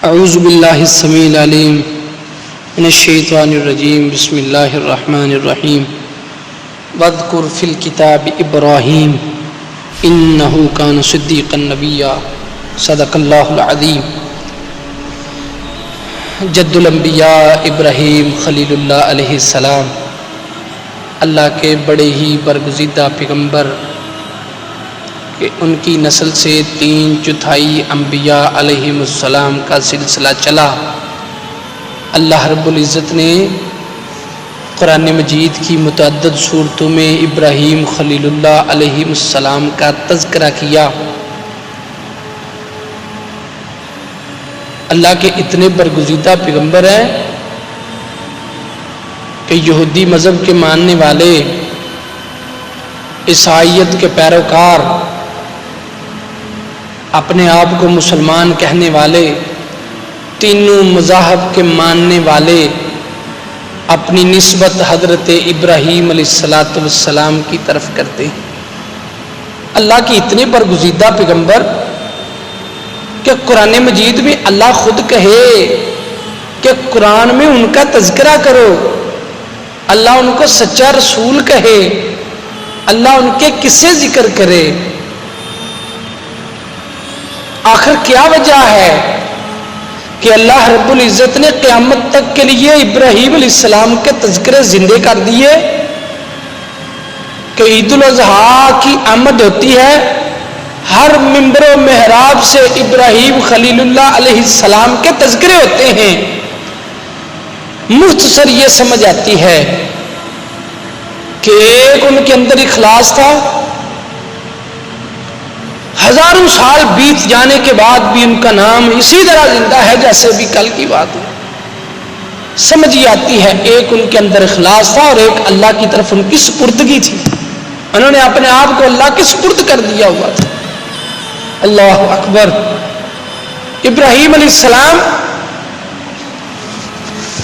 اعوذ باللہ السمیع العلیم من الشیطان الرجیم بسم اللہ الرحمن الرحیم واذکر فی الکتاب ابراہیم انہ کان صدیقا نبیا صدق اللہ العظیم۔ جد الانبیاء ابراہیم خلیل اللہ علیہ السلام اللہ کے بڑے ہی برگزیدہ پیغمبر کہ ان کی نسل سے 3/4 انبیاء علیہ السلام کا سلسلہ چلا۔ اللہ رب العزت نے قرآن مجید کی متعدد صورتوں میں ابراہیم خلیل اللہ علیہ السلام کا تذکرہ کیا۔ اللہ کے اتنے برگزیدہ پیغمبر ہیں کہ یہودی مذہب کے ماننے والے، عیسائیت کے پیروکار، اپنے آپ کو مسلمان کہنے والے، تینوں مذاہب کے ماننے والے اپنی نسبت حضرت ابراہیم علیہ السلام کی طرف کرتے ہیں۔ اللہ کی اتنے برگزیدہ پیغمبر کہ قرآن مجید میں اللہ خود کہے کہ قرآن میں ان کا تذکرہ کرو، اللہ ان کو سچا رسول کہے، اللہ ان کے قصے ذکر کرے۔ آخر کیا وجہ ہے کہ اللہ رب العزت نے قیامت تک کے لیے ابراہیم علیہ السلام کے تذکرے زندے کر دیے کہ عید الاضحیٰ کی آمد ہوتی ہے، ہر ممبر و محراب سے ابراہیم خلیل اللہ علیہ السلام کے تذکرے ہوتے ہیں۔ مختصر یہ سمجھ آتی ہے کہ ایک ان کے اندر اخلاص تھا، ہزاروں سال بیت جانے کے بعد بھی ان کا نام اسی طرح زندہ ہے جیسے بھی کل کی بات ہے۔ سمجھ ہی آتی ہے، ایک ان کے اندر اخلاص تھا اور ایک اللہ کی طرف ان کی سپردگی تھی، انہوں نے اپنے آپ کو اللہ کی سپرد کر دیا ہوا تھا۔ اللہ اکبر۔ ابراہیم علیہ السلام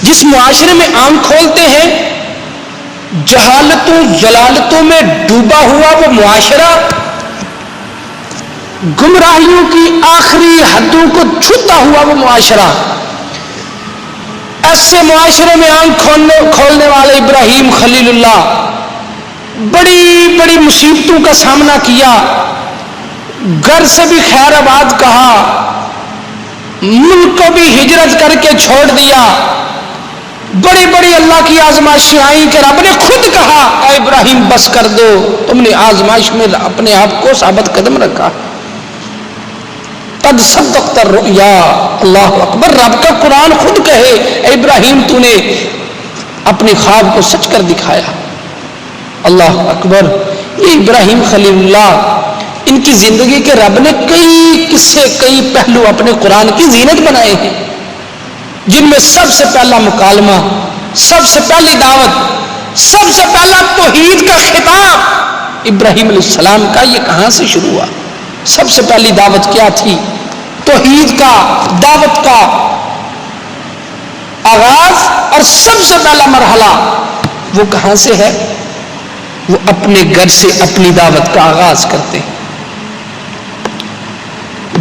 جس معاشرے میں آنکھ کھولتے ہیں، جہالتوں ضلالتوں میں ڈوبا ہوا وہ معاشرہ، گمراہیوں کی آخری حدوں کو چھوتا ہوا وہ معاشرہ، ایسے معاشرے میں آنکھ کھولنے والے ابراہیم خلیل اللہ بڑی بڑی مصیبتوں کا سامنا کیا، گھر سے بھی خیر آباد کہا، ملک کو بھی ہجرت کر کے چھوڑ دیا، بڑی بڑی اللہ کی آزمائشیں آئیں کہ رب نے خود کہا اے ابراہیم بس کر دو، تم نے آزمائش میں اپنے آپ کو ثابت قدم رکھا، قد صدقت الرؤیا۔ اللہ اکبر۔ رب کا قرآن خود کہے اے ابراہیم تو نے اپنی خواب کو سچ کر دکھایا۔ اللہ اکبر۔ یہ ابراہیم خلیل اللہ، ان کی زندگی کے رب نے کئی قصے، کئی پہلو اپنے قرآن کی زینت بنائے ہیں، جن میں سب سے پہلا مکالمہ، سب سے پہلی دعوت، سب سے پہلا توحید کا خطاب ابراہیم علیہ السلام کا یہ کہاں سے شروع ہوا؟ سب سے پہلی دعوت کیا تھی؟ توحید کا، دعوت کا آغاز، اور سب سے پہلا مرحلہ وہ کہاں سے ہے؟ وہ اپنے گھر سے اپنی دعوت کا آغاز کرتے ہیں۔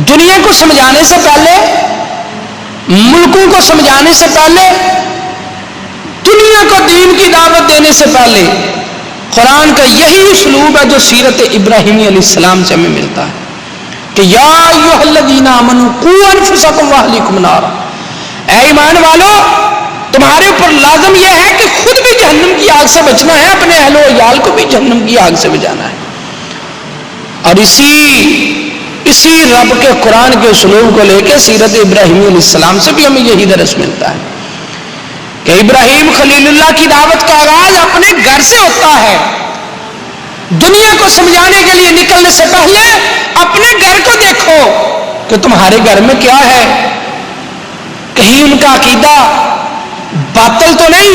دنیا کو سمجھانے سے پہلے، ملکوں کو سمجھانے سے پہلے، دنیا کو دین کی دعوت دینے سے پہلے قرآن کا یہی اسلوب ہے جو سیرت ابراہیمی علیہ السلام سے ہمیں ملتا ہے کہ یا ایھا الذین آمنوا قوا انفسکم واہلیکم نارا، اے ایمان والو تمہارے اوپر لازم یہ ہے کہ خود بھی جہنم کی آگ سے بچنا ہے، اپنے اہل و عیال کو بھی جہنم کی آگ سے بچانا ہے۔ اور اسی رب کے قرآن کے اسلوب کو لے کے سیرت ابراہیم علیہ السلام سے بھی ہمیں یہی درس ملتا ہے کہ ابراہیم خلیل اللہ کی دعوت کا آغاز اپنے گھر سے ہوتا ہے۔ دنیا کو سمجھانے کے لیے نکلنے سے پہلے اپنے گھر کو دیکھو کہ تمہارے گھر میں کیا ہے، کہیں ان کا عقیدہ باطل تو نہیں،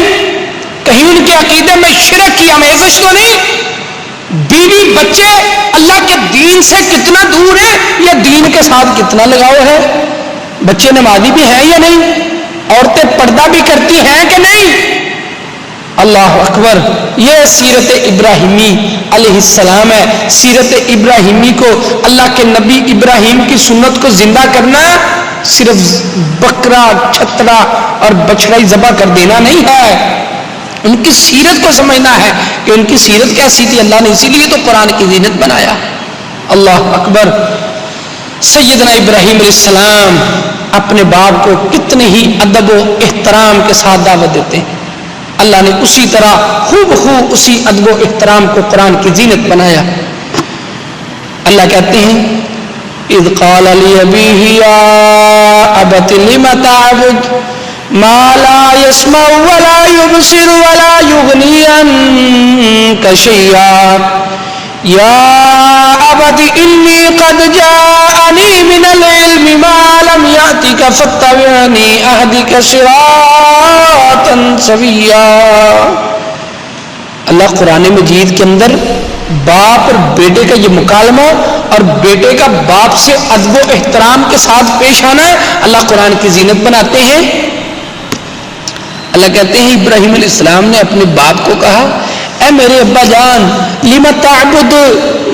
کہیں ان کے عقیدے میں شرک کی آمیزش تو نہیں، بیوی بچے اللہ کے دین سے کتنا دور ہے یا دین کے ساتھ کتنا لگاؤ ہے، بچے نمازی بھی ہیں یا نہیں، عورتیں پردہ بھی کرتی ہیں کہ نہیں۔ اللہ اکبر۔ یہ سیرت ابراہیمی علیہ السلام ہے۔ سیرت ابراہیمی کو، اللہ کے نبی ابراہیم کی سنت کو زندہ کرنا صرف بکرا چھترا اور بچڑا ہی ذبح کر دینا نہیں ہے، ان کی سیرت کو سمجھنا ہے کہ ان کی سیرت کیسی تھی۔ اللہ نے اسی لیے تو قرآن کی زینت بنایا۔ اللہ اکبر۔ سیدنا ابراہیم علیہ السلام اپنے باپ کو کتنے ہی ادب و احترام کے ساتھ دعوت دیتے ہیں، اللہ نے اسی طرح خوب اسی ادب و احترام کو قرآن کی زینت بنایا۔ اللہ کہتے ہیں اذ قال لأبيه يا أبت لم تعبد ما لا يسمع ولا يبصر ولا يغني عنك شيئا يا أبت إني قد جاءني من العلم ما لم يأتك فاتبعني أهدك صراطا سويا۔ اللہ قرآن مجید کے اندر باپ اور بیٹے کا یہ مکالمہ اور بیٹے کا باپ سے ادب و احترام کے ساتھ پیش آنا ہے، اللہ قرآن کی زینت بناتے ہیں۔ اللہ کہتے ہیں ابراہیم علیہ السلام نے اپنے باپ کو کہا اے میرے ابا جان لم تعبد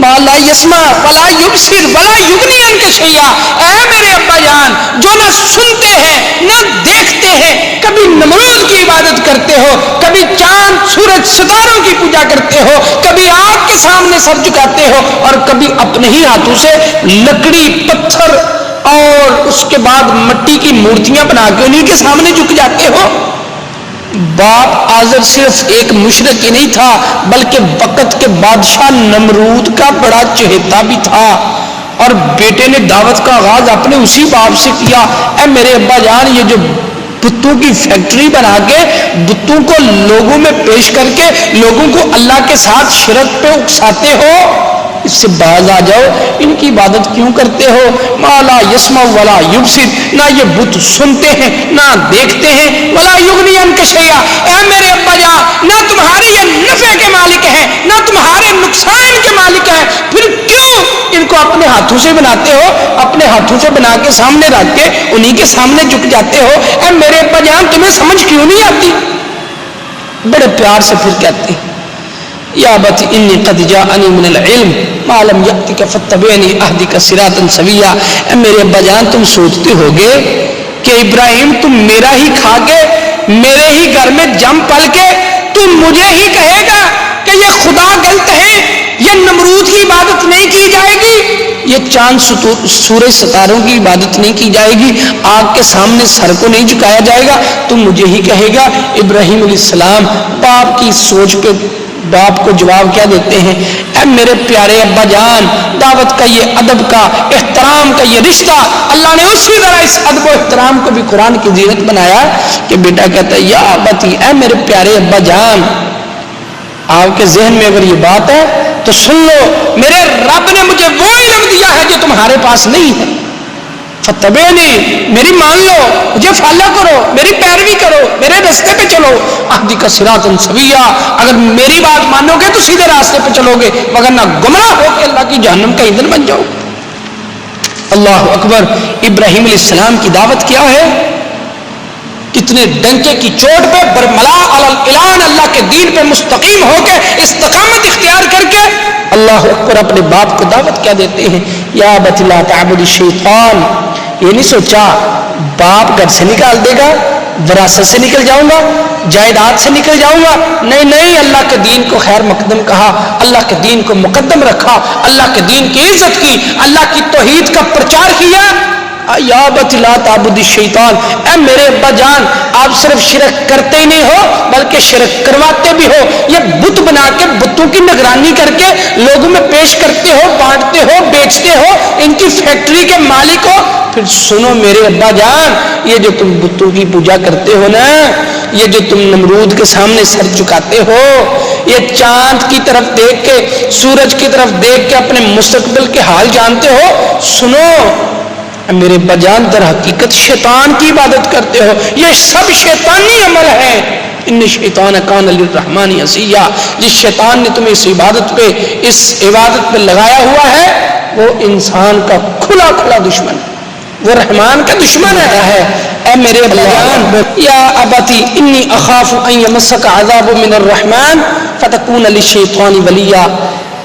ما لا يسمع ولا يبصر ولا يغني عنك شيئا، اے میرے ابا جان جو نہ سنتے ہیں نہ دیکھتے ہیں، کبھی نمرود کی عبادت کرتے ہو، کبھی چاند سورج ستاروں کی پوجا کرتے ہو، کبھی آگ کے سامنے سر جھکاتے ہو، اور کبھی اپنے ہی ہاتھوں سے لکڑی پتھر اور اس کے بعد مٹی کی مورتیاں بنا کے انہیں کے سامنے جھک جاتے ہو۔ باپ آزر صرف ایک مشرک ہی نہیں تھا بلکہ وقت کے بادشاہ نمرود کا بڑا چہیتا بھی تھا، اور بیٹے نے دعوت کا آغاز اپنے اسی باپ سے کیا۔ اے میرے ابا جان یہ جو بتوں کی فیکٹری بنا کے بتوں کو لوگوں میں پیش کر کے لوگوں کو اللہ کے ساتھ شرک پہ اکساتے ہو، اس سے باز آ جاؤ، ان کی عبادت کیوں کرتے ہو؟ ما لا یسمع ولا یبصر، نہ یہ بت سنتے ہیں نہ دیکھتے ہیں، ولا یغنی عنک شیئا، اے میرے ابا جان نہ تمہارے یہ نفع کے مالک ہیں نہ تمہارے نقصان کے مالک ہیں، پھر کیوں ان کو اپنے ہاتھوں سے بناتے ہو، اپنے ہاتھوں سے بنا کے سامنے رکھ کے انہی کے سامنے جھک جاتے ہو؟ اے میرے ابا جان تمہیں سمجھ کیوں نہیں آتی؟ بڑے پیار سے پھر کہتے ہیں یا ابت انی قد جاءنی من العلم ما لم یأتک فاتبعنی اہدک صراطا سویا۔ اے میرے ابا جان تم سوچتے ہوگے کہ ابراہیم تم میرا ہی کھا کے میرے ہی گھر میں جم پل کے تم مجھے ہی کہے گا کہ یہ خدا غلط ہے، یہ نمرود کی عبادت نہیں کی جائے گی، یہ چاند سورج ستاروں کی عبادت نہیں کی جائے گی، آگ کے سامنے سر کو نہیں جھکایا جائے گا، تم مجھے ہی کہے گا؟ ابراہیم علیہ السلام باپ کی سوچ پہ باپ کو جواب کیا دیتے ہیں؟ اے میرے پیارے ابا جان دعوت کا یہ ادب کا احترام کا یہ رشتہ اللہ نے اسی طرح اس ادب و احترام کو بھی قرآن کی زینت بنایا کہ بیٹا کہتا ہے یا ابتی، اے میرے پیارے ابا جان آپ کے ذہن میں اگر یہ بات ہے تو سن لو، میرے رب نے مجھے وہ علم دیا ہے جو تمہارے پاس نہیں ہے، فتبعنی، میری مان لو، مجھے فالو کرو، میری پیروی کرو، میرے راستے پہ چلو، اہدک صراطا سویا، اگر میری بات مانو گے تو سیدھے راستے پہ چلو گے، وگرنہ گمراہ ہو کے اللہ کی جہنم کا ایندھن بن جاؤ۔ اللہ اکبر۔ ابراہیم علیہ السلام کی دعوت کیا ہے؟ کتنے ڈنکے کی چوٹ پہ برملا علی الاعلان اللہ کے دین پہ مستقیم ہو کے استقامت اختیار کر کے اللہ اکبر اپنے باپ کو دعوت کیا دیتے ہیں؟ یا ابت لا تعبد الشیطان۔ یہ نہیں سوچا باپ گھر سے نکال دے گا، وراثت سے نکل جاؤں گا، جائیداد سے نکل جاؤں گا، نہیں نہیں، اللہ کے دین کو خیر مقدم کہا، اللہ کے دین کو مقدم رکھا، اللہ کے دین کی عزت کی، اللہ کی توحید کا پرچار کیا۔ یا ابت لا تعبد الشیطان، اے میرے ابا جان آپ صرف شرک کرتے ہی نہیں ہو بلکہ شرک کرواتے بھی ہو، یہ بت بنا کے بتوں کی نگرانی کر کے لوگوں میں پیش کرتے ہو، بانٹتے ہو، بیچتے ہو، ان کی فیکٹری کے مالک ہو۔ پھر سنو میرے ابا جان، یہ جو تم بتوں کی پوجا کرتے ہو نا، یہ جو تم نمرود کے سامنے سر چکاتے ہو، یہ چاند کی طرف دیکھ کے سورج کی طرف دیکھ کے اپنے مستقبل کے حال جانتے ہو، سنو میرے بجان در حقیقت شیطان کی عبادت کرتے ہو، یہ سب شیطانی عمل ہے۔ ان شیطان کان للرحمن عصیا، جس شیطان نے تمہیں اس عبادت پہ لگایا ہوا ہے وہ انسان کا کھلا کھلا دشمن ہے، وہ رحمان کا دشمن ہے۔ اے میرے بجان یا ابتی انی اخاف ان یمسک عذاب من الرحمن فتکون للشیطان ولیا۔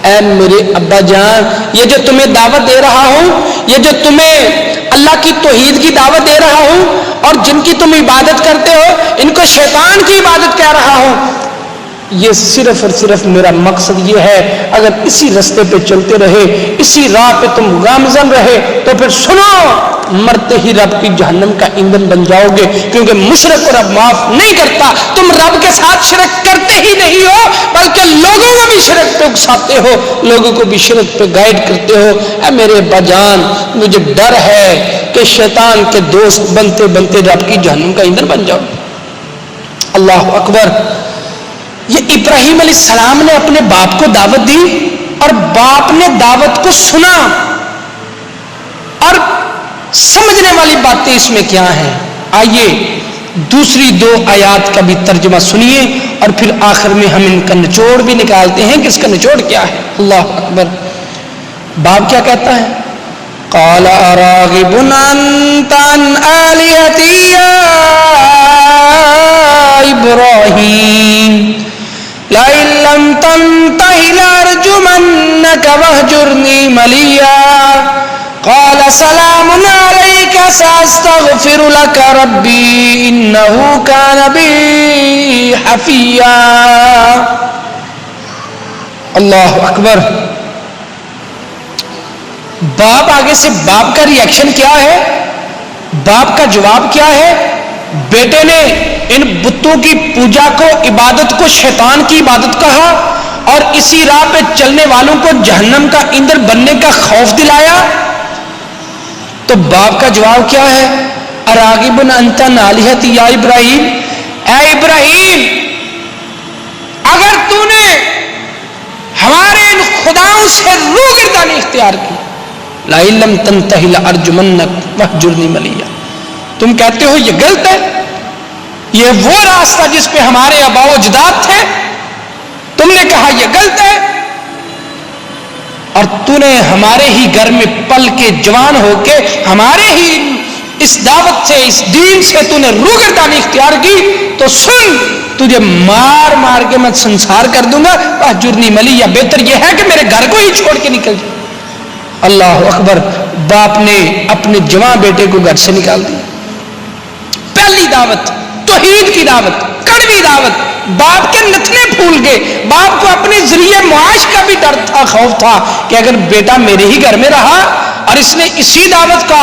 اے میرے ابا جان یہ جو تمہیں دعوت دے رہا ہوں، یہ جو تمہیں اللہ کی توحید کی دعوت دے رہا ہوں اور جن کی تم عبادت کرتے ہو ان کو شیطان کی عبادت کہہ رہا ہوں. یہ صرف اور صرف میرا مقصد یہ ہے اگر اسی رستے پہ چلتے رہے, اسی راہ پہ تم گامزن رہے تو پھر سنو مرتے ہی رب کی جہنم کا ایندھن بن جاؤ گے, کیونکہ مشرک کو رب معاف نہیں کرتا. تم رب کے ساتھ شرک کرتے ہی نہیں ہو بلکہ لوگوں کو بھی شرک پہ اکساتے ہو, لوگوں کو بھی شرک پہ گائیڈ کرتے ہو. اے میرے باجان مجھے ڈر ہے کہ شیطان کے دوست بنتے بنتے رب کی جہنم کا ایندھن بن جاؤ. اللہ اکبر. یہ ابراہیم علیہ السلام نے اپنے باپ کو دعوت دی اور باپ نے دعوت کو سنا, اور سمجھنے والی باتیں اس میں کیا ہیں. آئیے دوسری 2 آیات کا بھی ترجمہ سنیے اور پھر آخر میں ہم ان کا نچوڑ بھی نکالتے ہیں کہ اس کا نچوڑ کیا ہے. اللہ اکبر. باپ کیا کہتا ہے؟ قال اراغب انت عن آلہتی یا ابراہیم لئن لم تنتہ لارجمنک واہجرنی ملیا قال سلام علیک ساستغفر لک ربی انہ کان بی حفیا. اللہ اکبر. باپ آگے سے باپ کا ری ایکشن کیا ہے, باپ کا جواب کیا ہے؟ بیٹے نے ان بتوں کی پوجا کو, عبادت کو شیطان کی عبادت کہا اور اسی راہ پہ چلنے والوں کو جہنم کا ایندھن بننے کا خوف دلایا. تو باپ کا جواب کیا ہے؟ اراغب انت عن آلہتی یا ابراہیم, اے ابراہیم اگر تو نے ہمارے ان خداؤں سے روگردانی اختیار کی, لئن لم تنتہ لارجمنک واہجرنی ملیا, تم کہتے ہو یہ غلط ہے, یہ وہ راستہ جس پہ ہمارے آباء و اجداد تھے, تم نے کہا یہ غلط ہے, اور تو نے ہمارے ہی گھر میں پل کے جوان ہو کے ہمارے ہی اس دعوت سے, اس دین سے تو نے روگردانی اختیار کی, تو سن تجھے مار مار کے میں سنسار کر دوں گا. واہجرنی ملیا, بہتر یہ ہے کہ میرے گھر کو ہی چھوڑ کے نکل جائے. اللہ اکبر. باپ نے اپنے جوان بیٹے کو گھر سے نکال دیا. پہلی دعوت توحید کی دعوت, کڑوی دعوت. باپ کے نتنے پھول گئے. باپ کو اپنے ذریعے معاش کا بھی ڈر تھا, خوف تھا کہ اگر بیٹا میرے ہی گھر میں رہا اور اس نے اسی دعوت کا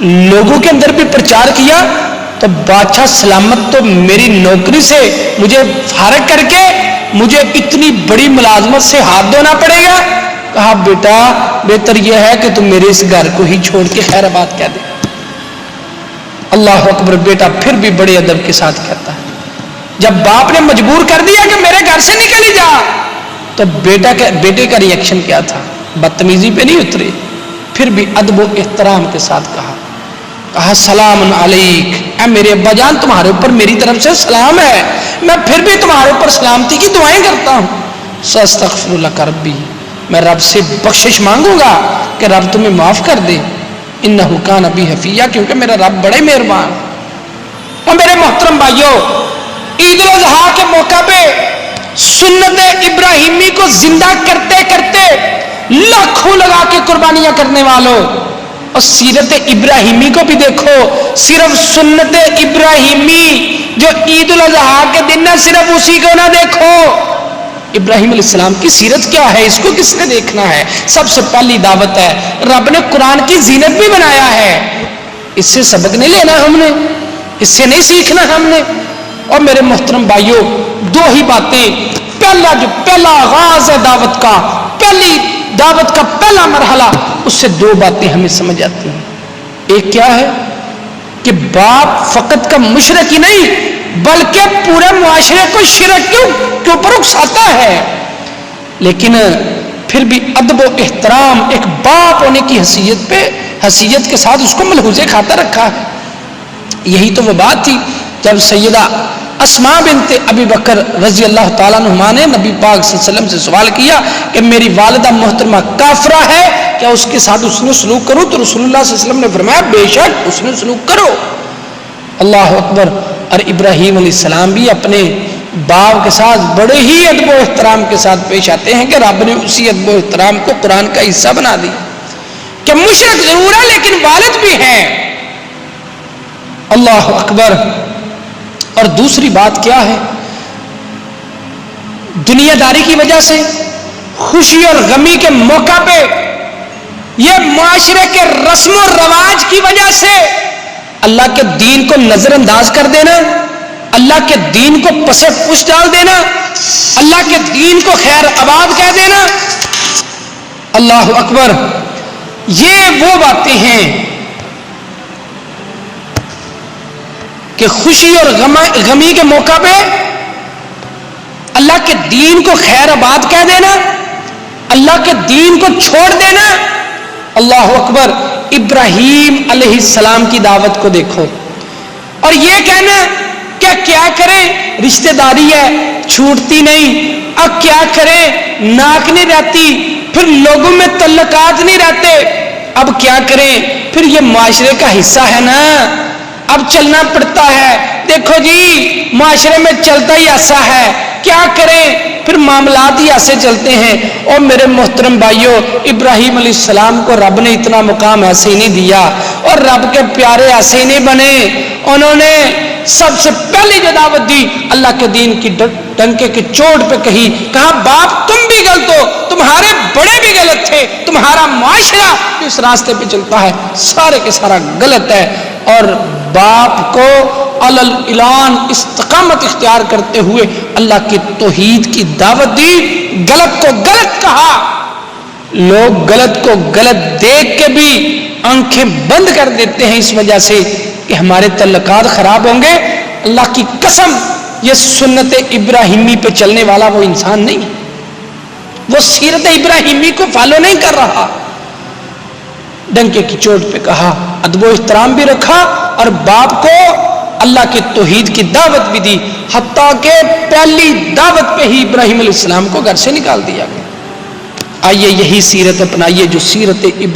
لوگوں کے اندر بھی پرچار کیا تو بادشاہ سلامت تو میری نوکری سے مجھے فارغ کر کے مجھے اتنی بڑی ملازمت سے ہاتھ دھونا پڑے گا. کہا بیٹا بہتر یہ ہے کہ تم میرے اس گھر کو ہی چھوڑ کے خیر آباد کہہ دے. اللہ اکبر. بیٹا پھر بھی بڑے ادب کے ساتھ کہتا ہے. جب باپ نے مجبور کر دیا کہ میرے گھر سے نکل ہی جا, تو بیٹے کا ری ایکشن کیا تھا؟ بدتمیزی پہ نہیں اترے, پھر بھی ادب و احترام کے ساتھ کہا سلام علیک, اے میرے ابا جان تمہارے اوپر میری طرف سے سلام ہے, میں پھر بھی تمہارے اوپر سلامتی کی دعائیں کرتا ہوں. ساستغفر لک ربی, میں رب سے بخشش مانگوں گا کہ رب تمہیں معاف کر دے. انہ کان بی حفیہ, کیونکہ میرا رب بڑے مہربان. اور میرے محترم بھائیوں, عید الاضحیٰ کے موقع پہ سنت ابراہیمی کو زندہ کرتے کرتے لاکھوں لگا کے قربانیاں کرنے والوں, اور سیرت ابراہیمی کو بھی دیکھو. صرف سنت ابراہیمی جو عید الاضحیٰ کے دن ہے, صرف اسی کو نہ دیکھو. ابراہیم علیہ السلام کی سیرت کیا ہے, اس کو کس نے دیکھنا ہے؟ سب سے پہلی دعوت ہے, رب نے قرآن کی زینت بھی بنایا ہے. اس سے سبق نہیں لینا ہم نے, اس سے نہیں سیکھنا ہم نے. اور میرے محترم بھائیوں, 2 ہی باتیں. پہلا آغاز ہے دعوت کا, پہلی دعوت کا پہلا مرحلہ, اس سے 2 باتیں ہمیں سمجھ آتی ہیں. ایک کیا ہے کہ باپ فقط کا مشرک ہی نہیں بلکہ پورے معاشرے کو شرک کے اوپر اکساتا ہے, لیکن پھر بھی ادب و احترام ایک باپ ہونے کی حیثیت کے ساتھ اس کو ملحوظ کھاتا رکھا ہے. یہی تو وہ بات تھی جب سیدہ اسماء بنت ابی بکر رضی اللہ تعالیٰ عنہما نے نبی پاک صلی اللہ علیہ وسلم سے سوال کیا کہ میری والدہ محترمہ کافرہ ہے, کیا اس کے ساتھ اس نے سلوک کروں؟ تو رسول اللہ صلی اللہ علیہ وسلم نے فرمایا بے شک اس نے سلوک کرو. اللہ اکبر. اور ابراہیم علیہ السلام بھی اپنے باپ کے ساتھ بڑے ہی ادب و احترام کے ساتھ پیش آتے ہیں کہ رب نے اسی ادب و احترام کو قرآن کا حصہ بنا دی. کہ مشرک ضرور ہے لیکن والد بھی ہے. اللہ اکبر. اور دوسری بات کیا ہے؟ دنیا داری کی وجہ سے، خوشی اور غمی کے موقع پہ، یہ معاشرے کے رسم و رواج کی وجہ سے اللہ کے دین کو نظر انداز کر دینا، اللہ کے دین کو پس پش ڈال دینا، اللہ کے دین کو خیر آباد کہہ دینا. اللہ اکبر. یہ وہ باتیں ہیں کہ خوشی اور غمی کے موقع پہ اللہ کے دین کو خیر آباد کہہ دینا، اللہ کے دین کو چھوڑ دینا. اللہ اکبر. ابراہیم علیہ السلام کی دعوت کو دیکھو اور یہ کہنا کہ کیا کریں، رشتہ داری ہے چھوٹتی نہیں، اب کیا کریں، ناک نہیں رہتی، پھر لوگوں میں تعلقات نہیں رہتے، اب کیا کریں، پھر یہ معاشرے کا حصہ ہے نا، اب چلنا پڑتا ہے. دیکھو جی معاشرے میں چلتا ہی ایسا ہے، کیا کریں، پھر معاملات ہی ایسے چلتے ہیں. اور میرے محترم بھائیوں، ابراہیم علیہ السلام کو رب نے اتنا مقام ایسے ہی نہیں دیا اور رب کے پیارے ایسے ہی نہیں بنے. انہوں نے سب سے پہلی جو دعوت دی اللہ کے دین کی ڈنکے کی چوٹ پہ کہا باپ تم بھی غلط ہو، تمہارے بڑے بھی غلط تھے، تمہارا معاشرہ اس راستے پہ چلتا ہے سارے کے سارا غلط ہے. اور باپ کو علل اعلان استقامت اختیار کرتے ہوئے اللہ کی توحید کی دعوت دی. غلط کو غلط کہا. لوگ غلط کو غلط دیکھ کے بھی آنکھیں بند کر دیتے ہیں اس وجہ سے کہ ہمارے تعلقات خراب ہوں گے. اللہ کی قسم یہ سنت ابراہیمی پہ چلنے والا وہ انسان نہیں، وہ سیرت ابراہیمی کو فالو نہیں کر رہا. ڈنکے کی چوٹ پہ کہا، ادب و احترام بھی رکھا اور باپ کو اللہ کی توحید کی دعوت بھی دی، حتیٰ کہ پہلی دعوت پہ ہی ابراہیم علیہ السلام کو گھر سے نکال دیا گیا. آئیے یہی سیرت اپنائیے جو سیرت ابراہیم